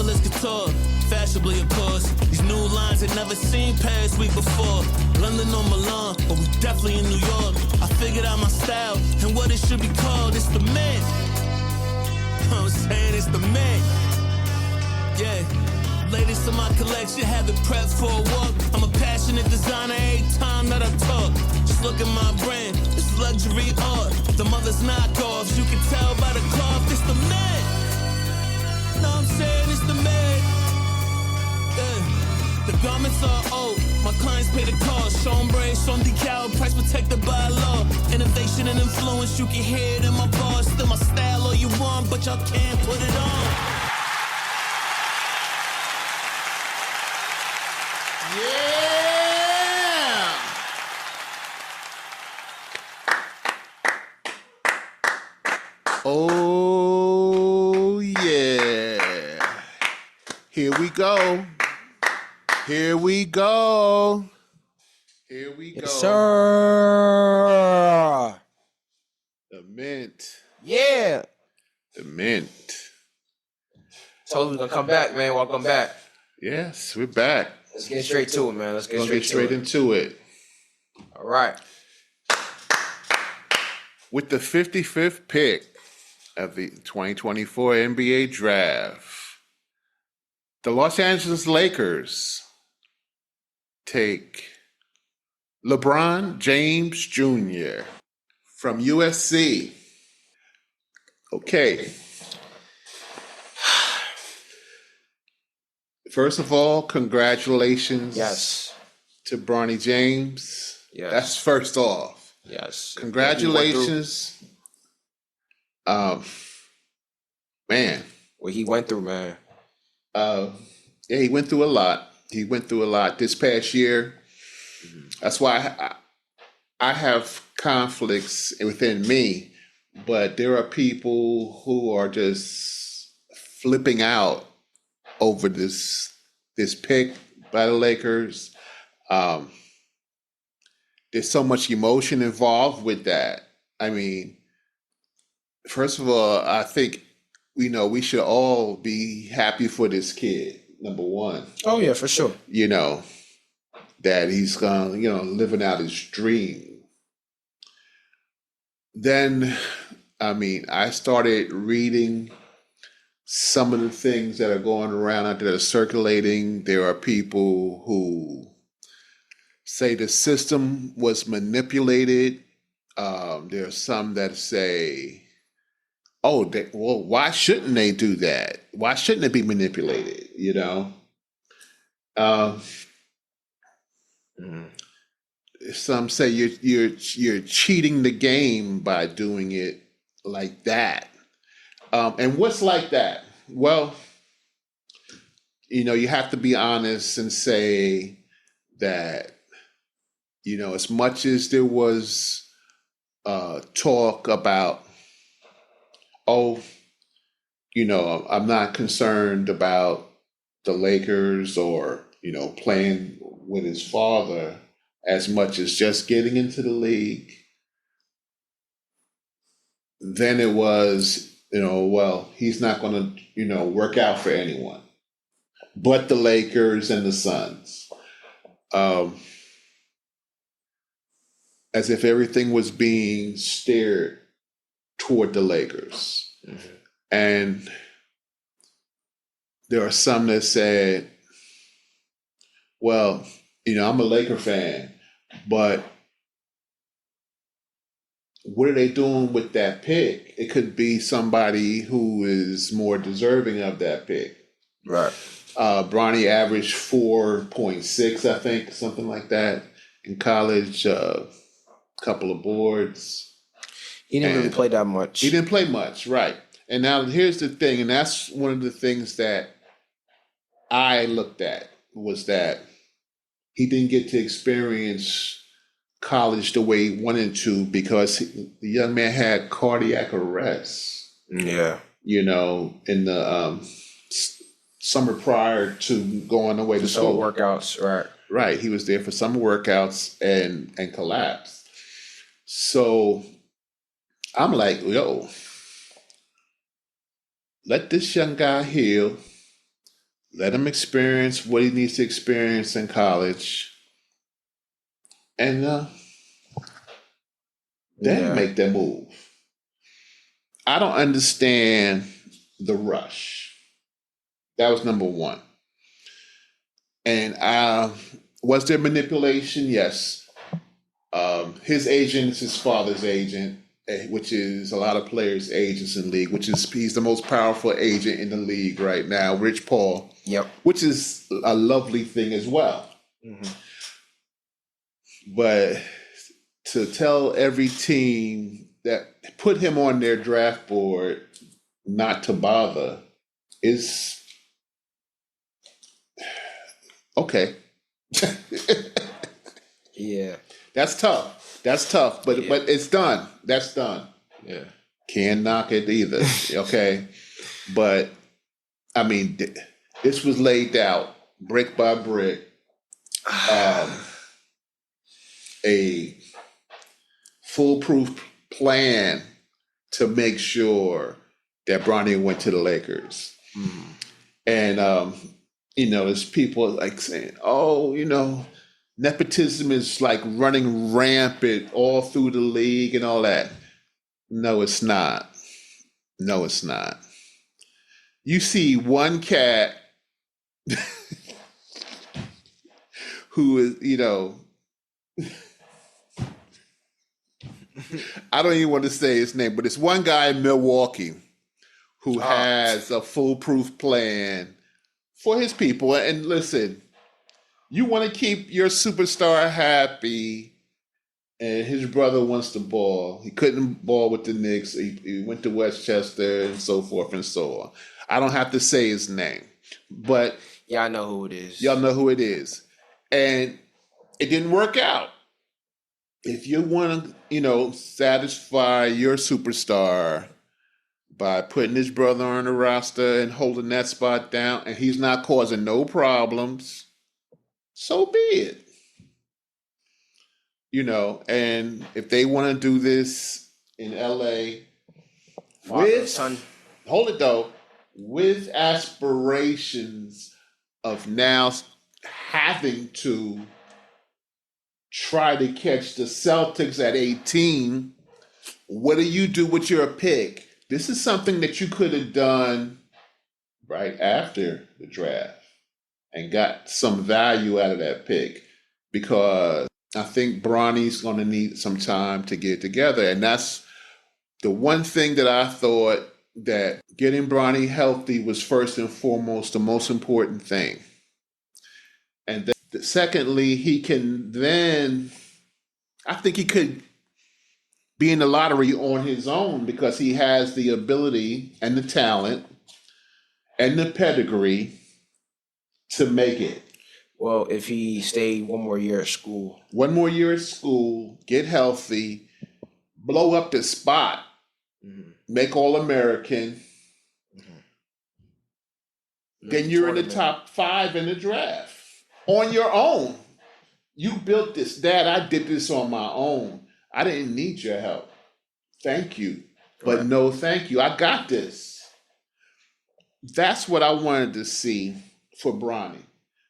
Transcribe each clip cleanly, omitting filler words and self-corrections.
marvelous guitar, fashionably of course. These new lines had never seen Paris week before. London or Milan, but we definitely in New York. I figured out my style and what it should be called. It's the Mint. You know what I'm saying? It's the Mint. Yeah. Latest in my collection, have it prepped for a walk. I'm a passionate designer every time that I talk. Just look at my brand, it's luxury art. The mother's knockoffs, you can tell by the cloth. It's the Mint. Know what I'm saying? It's the Mint. Yeah. The garments are old, my clients pay the cost. Chambray, some decal, price protected by law. Innovation and influence, you can hear it in my bars. Still my style all you want, but y'all can't put it on. Yeah! Oh, yeah. Here we go. Here we go. Here we go. Yes, sir. The Mint. Yeah. The Mint. Told we gonna come back, man. Welcome back. Yes, we're back. Let's get straight to it, man. Let's get We'll get straight to it. into it. All right. With the 55th pick of the 2024 NBA Draft, the Los Angeles Lakers take LeBron James Jr. from USC. Okay. First of all, congratulations. Yes. To Bronny James. Yes. That's first off. Yes. Congratulations. Man. What he went through, man. Yeah, he went through a lot. He went through a lot this past year. Mm-hmm. That's why I have conflicts within me, but there are people who are just flipping out over this pick by the Lakers. There's so much emotion involved with that. I mean, first of all, I think we should all be happy for this kid. Number one. Oh yeah, for sure. That he's gone, living out his dream. Then, I started reading some of the things that are going around out there that are circulating. There are people who say the system was manipulated. There are some that say, why shouldn't they do that? Why shouldn't it be manipulated? Some say you're cheating the game by doing it like that. And what's like that? Well, you have to be honest and say that, as much as there was talk about, I'm not concerned about the Lakers or, playing with his father as much as just getting into the league. Then it was, he's not going to, work out for anyone but the Lakers and the Suns. As if everything was being steered toward the Lakers. Mm-hmm. And there are some that said, well, I'm a Laker fan, but what are they doing with that pick? It could be somebody who is more deserving of that pick. Right. Bronny averaged 4.6, I think, something like that in college. Couple of boards. He didn't really play that much. He didn't play much, right. And now here's the thing, and that's one of the things that I looked at, was that he didn't get to experience college the way he wanted to because the young man had cardiac arrest. Yeah. In the summer prior to going away to school. Summer workouts, right. Right. He was there for summer workouts and collapsed. So I'm like, let this young guy heal. let him experience what he needs to experience in college, and then make that move. I don't understand the rush. That was number one. And was there manipulation? Yes. His agent is his father's agent, which is a lot of players' agents in the league, he's the most powerful agent in the league right now, Rich Paul. Yep. Which is a lovely thing as well. Mm-hmm. But to tell every team that put him on their draft board not to bother is okay. Yeah. That's tough. But it's done. That's done. Yeah. Can't knock it either. Okay. But I mean, this was laid out brick by brick. A foolproof plan to make sure that Bronny went to the Lakers. Mm. And, there's people like saying, nepotism is like running rampant all through the league and all that. No, it's not. No, it's not. You see one cat who is, I don't even want to say his name, but it's one guy in Milwaukee who has a foolproof plan for his people. And listen, you want to keep your superstar happy, and his brother wants to ball. He couldn't ball with the Knicks. He went to Westchester and so forth and so on. I don't have to say his name, but y'all know who it is. Y'all know who it is. And it didn't work out. If you want to, satisfy your superstar by putting his brother on the roster and holding that spot down, and he's not causing no problems, so be it. And if they want to do this in LA hold it though, with aspirations of now having to try to catch the Celtics at 18, what do you do with your pick? This is something that you could have done right after the draft and got some value out of that pick, because I think Bronny's going to need some time to get together. And that's the one thing that I thought, that getting Bronny healthy was first and foremost the most important thing. And then, secondly, he can then, I think he could be in the lottery on his own, because he has the ability and the talent and the pedigree to make it. Well, if he stayed one more year at school. One more year at school, get healthy, blow up the spot, make All-American, then you're in the top 5 in the draft. On your own. You built this. Dad, I did this on my own. I didn't need your help. Thank you. But no, thank you. I got this. That's what I wanted to see for Bronny.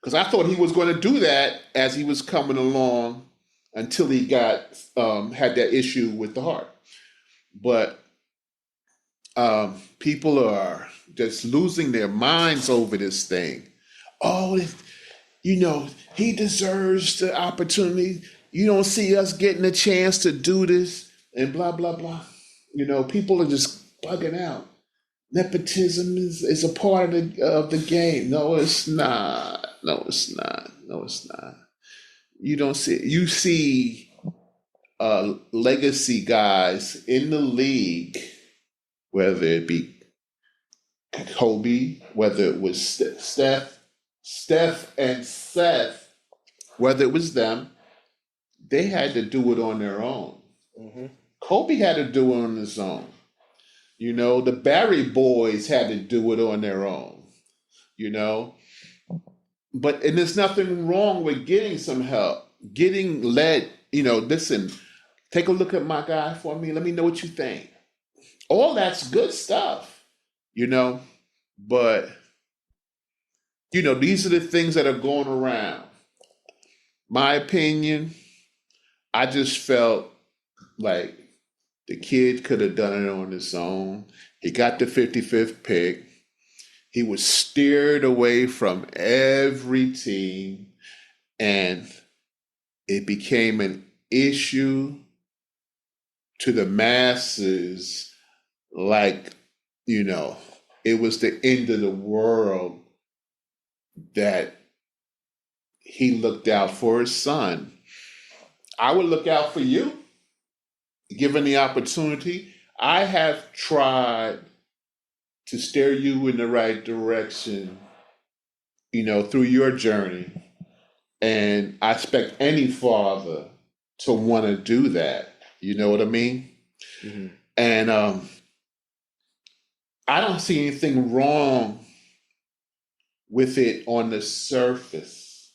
Because I thought he was going to do that as he was coming along until he got had that issue with the heart. But people are just losing their minds over this thing. Oh, he deserves the opportunity. You don't see us getting a chance to do this and blah, blah, blah. People are just bugging out. Nepotism is a part of the game. No, it's not. No, it's not. No, it's not. You don't see it. You see legacy guys in the league, whether it be Kobe, whether it was Steph and Seth, whether it was them, they had to do it on their own. Mm-hmm. Kobe had to do it on his own. The Barry boys had to do it on their own. But there's nothing wrong with getting some help, getting led. Listen, take a look at my guy for me. Let me know what you think. All that's good stuff, But these are the things that are going around. My opinion, I just felt like the kid could have done it on his own. He got the 55th pick. He was steered away from every team, and it became an issue to the masses like, it was the end of the world that he looked out for his son. I would look out for you, given the opportunity. I have tried to steer you in the right direction, through your journey. And I expect any father to want to do that. You know what I mean? Mm-hmm. And I don't see anything wrong with it on the surface.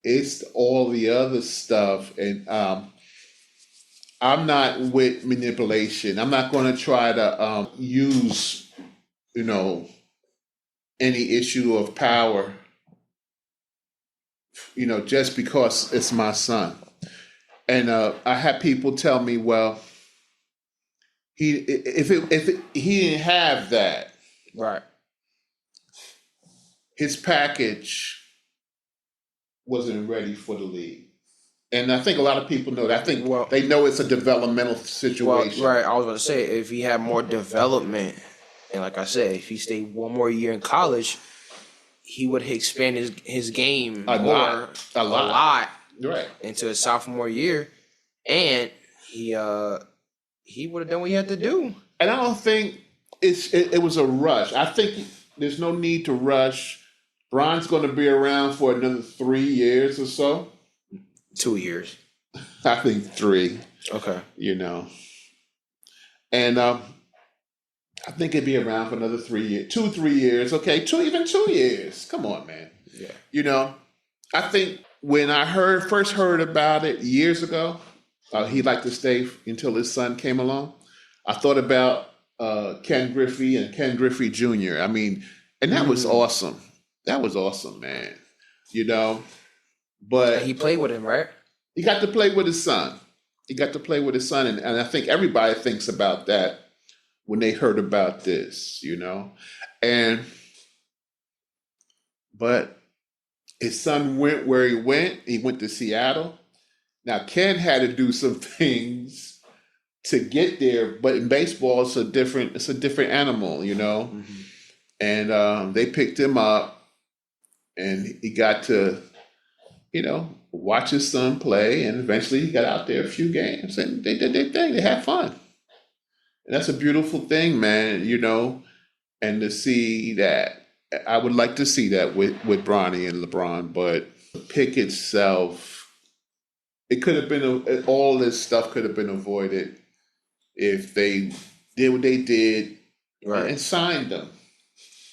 It's all the other stuff. And I'm not with manipulation. I'm not going to try to use, any issue of power, just because it's my son. And I had people tell me, well, if he didn't have that, Right. his package wasn't ready for the league. And I think a lot of people know that. I think they know it's a developmental situation. Well, right. I was going to say, if he had more development, and like I said, if he stayed one more year in college, he would expand his game A lot. Right. Into his sophomore year, and he would have done what he had to do. And I don't think it was a rush. I think there's no need to rush. Bron's going to be around for another 3 years or so. 2 years. I think 3. Okay. And I think it'd be around for another 3 years, 2-3 years. Okay, 2 years. Come on, man. Yeah. I think when I first heard about it years ago, he'd like to stay until his son came along. I thought about Ken Griffey and Ken Griffey Jr. I mean, and that was awesome. That was awesome, man. But he played with him, right? He got to play with his son. And I think everybody thinks about that when they heard about this, but his son went where he went. He went to Seattle. Now, Ken had to do some things to get there, but in baseball, it's a different animal, Mm-hmm. And they picked him up, and he got to, watch his son play, and eventually he got out there a few games, and they did their thing. They had fun. And that's a beautiful thing, man, and to see that. I would like to see that with Bronny and LeBron, but the pick itself, it could have been, all this stuff could have been avoided if they did what they did, right, and signed them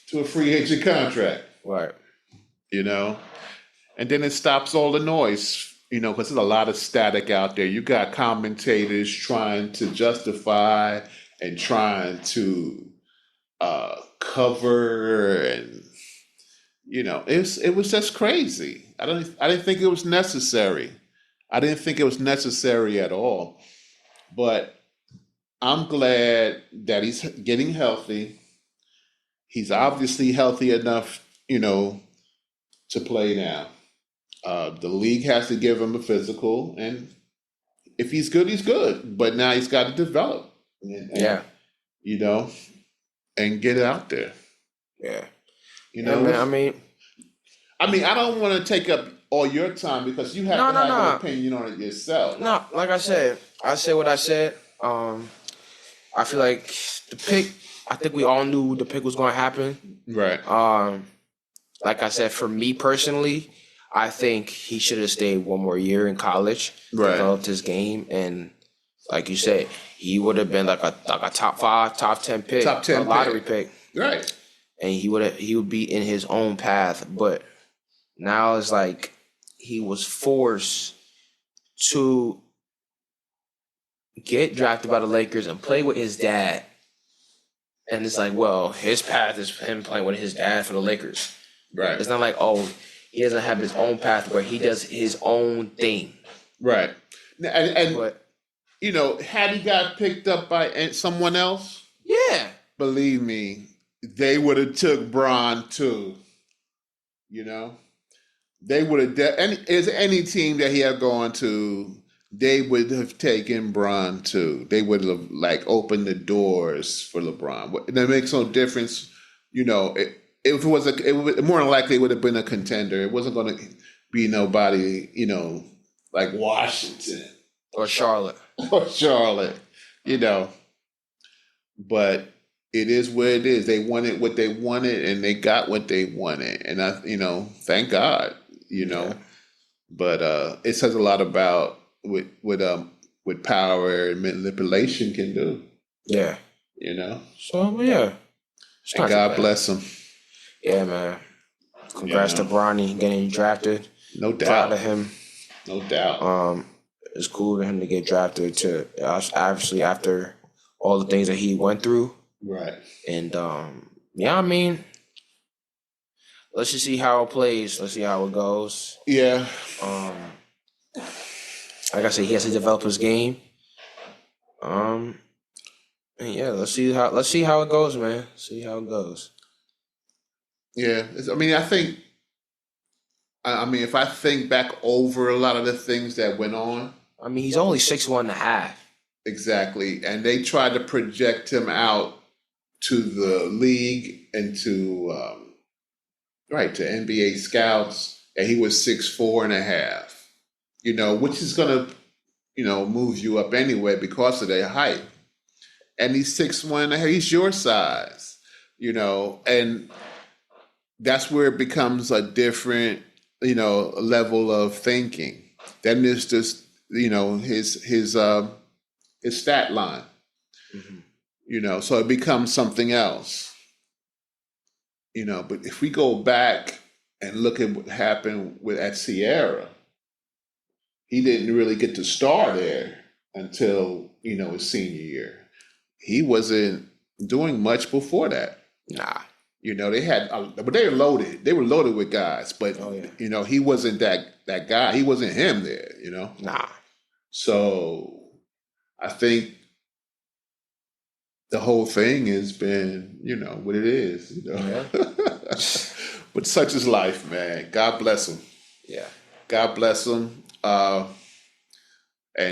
to a free agent contract. Right. And then it stops all the noise, because there's a lot of static out there. You got commentators trying to justify and trying to cover, and it was just crazy. I didn't think it was necessary. I didn't think it was necessary at all. But I'm glad that he's getting healthy. He's obviously healthy enough, to play now. The league has to give him a physical, and if he's good, he's good. But now he's got to develop, and and get it out there. Yeah. Man, I mean, I don't want to take up all your time because you have to have an opinion on it yourself. No, like I said what I said. I feel like the pick, I think we all knew the pick was going to happen. Right. Like I said, for me personally, I think he should have stayed one more year in college, developed his game, and like you said, he would have been like a top 5, top 10 pick, a lottery pick. Right. And he would be in his own path. But now it's like he was forced to get drafted by the Lakers and play with his dad. And it's like, well, his path is him playing with his dad for the Lakers. Right. It's not like, oh, he doesn't have his own path where he does his own thing. Right. And But you know, had he got picked up by someone else, yeah, believe me, they would have took Bron too. You know, they would have. Any team that he had gone to, they would have taken Bron too. They would have like opened the doors for LeBron. That makes no difference. You know, if it was more than likely it would have been a contender. It wasn't going to be nobody. You know, like Washington or Charlotte. or Charlotte. You know, but it is what it is. They wanted what they wanted, and they got what they wanted, and thank God, Yeah. But it says a lot about what power and manipulation can do. Yeah. So yeah. And God bless him. Yeah, man. Congrats to Bronny getting drafted. No doubt. Proud of him. No doubt. It's cool for him to get drafted to obviously after all the things that he went through. Right. And yeah, I mean, let's just see how it plays. Let's see how it goes. Yeah. Like I said, he has to develop his game. And yeah, let's see how it goes, man. See how it goes. Yeah. I mean, if I think back over a lot of the things that went on. I mean, he's only 6'1.5". Exactly. And they tried to project him out to the league and to NBA scouts, and he was 6'4.5", which is gonna, move you up anyway because of their height. And he's 6'1.5", he's your size, and that's where it becomes a different, level of thinking. Then there's just, his stat line. Mm-hmm. So it becomes something else. But if we go back and look at what happened at Sierra, he didn't really get to star there until, his senior year. He wasn't doing much before that. Nah. They had, but they were loaded. They were loaded with guys, but he wasn't that guy. He wasn't him there. Nah. So I think the whole thing has been, what it is. Yeah. But such is life, man. God bless him. Yeah. God bless him. And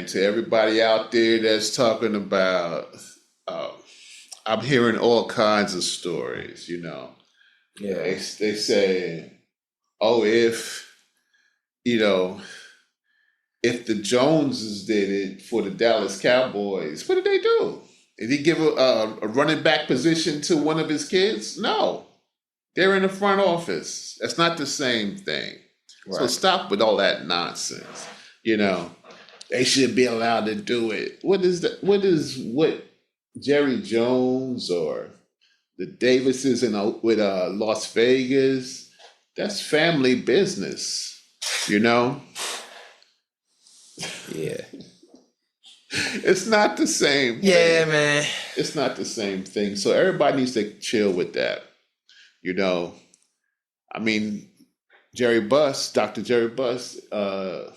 to everybody out there that's talking about. I'm hearing all kinds of stories, Yeah. They say, oh, if the Joneses did it for the Dallas Cowboys, what did they do? Did he give a running back position to one of his kids? No. They're in the front office. That's not the same thing. Right. So stop with all that nonsense. They should be allowed to do it. What Jerry Jones or the Davises with Las Vegas, that's family business, Yeah. It's not the same thing. Yeah, man. It's not the same thing. So everybody needs to chill with that. I mean, Dr. Jerry Buss,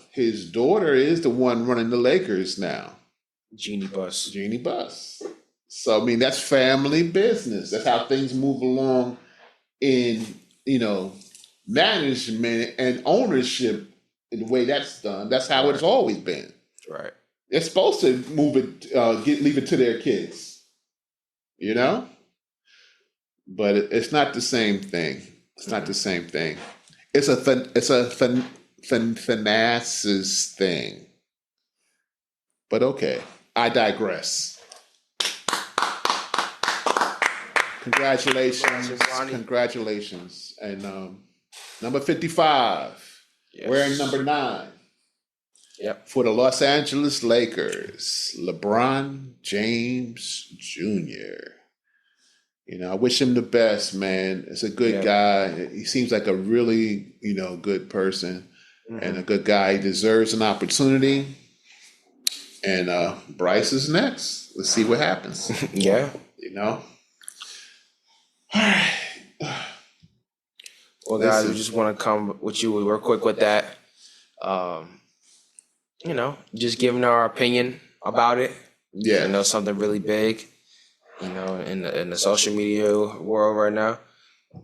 his daughter is the one running the Lakers now. Jeannie Buss. So, I mean, that's family business. That's how things move along in, management and ownership in the way that's done. That's how it's always been. Right. They're supposed to move it, leave it to their kids, But it's not the same thing. It's not the same thing. It's a Thanasis thing. But okay, I digress. Congratulations. And number 55, wearing number 9. Yep. For the Los Angeles Lakers, LeBron James Jr. I wish him the best, man. It's a good guy. He seems like a really, good person and a good guy. He deserves an opportunity. And Bryce is next. Let's see what happens. Yeah. All right. Well, guys, we just want to come with you real quick with that. You know, just giving our opinion about it. Yeah. You know, something really big, you know, in the social media world right now.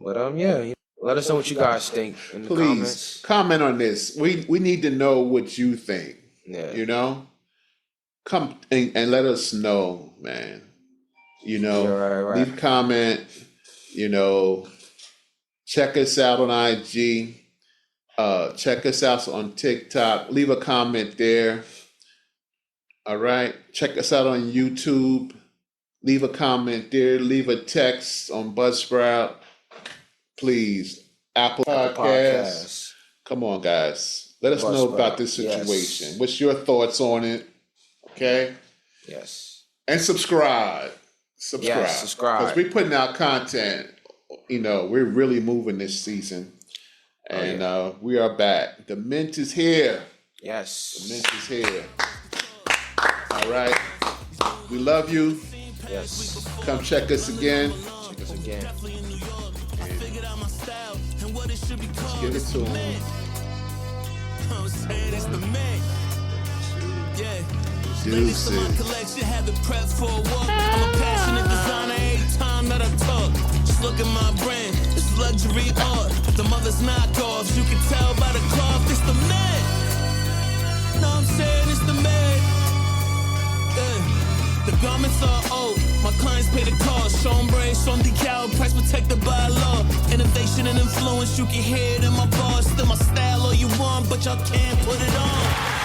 But yeah, you know, let us know what you guys think in the comments. Please comment on this. We need to know what you think. Yeah. You know? Come and let us know, man. You know, Yeah, right. leave a comment, you know, check us out on IG, check us out on TikTok, leave a comment there. All right. Check us out on YouTube. Leave a comment there. Leave a text on Buzzsprout. Please. Apple Podcasts. Come on, guys. Let us know about this situation. Yes. What's your thoughts on it? Okay? Yes. And subscribe. Yes, subscribe. Because we're putting out content. You know, we're really moving this season. And we are back. The Mint is here. Yes. The Mint is here. All right. We love you. Yes. Come check us again. Check us again. Let's give it to him. I'm saying it's the man. Yeah. Deuces. My collection have it prepped for a walk. I'm a passionate designer every time that I talk. Just look at my brand. It's luxury art. The mother's knockoffs. You can tell by the cloth. It's the man. No, I'm saying it's the man. The garments are old. My clients pay the cost. Chambray, some decal, price protected by law. Innovation and influence, you can hear it in my bars. Still my style all you want, but y'all can't put it on.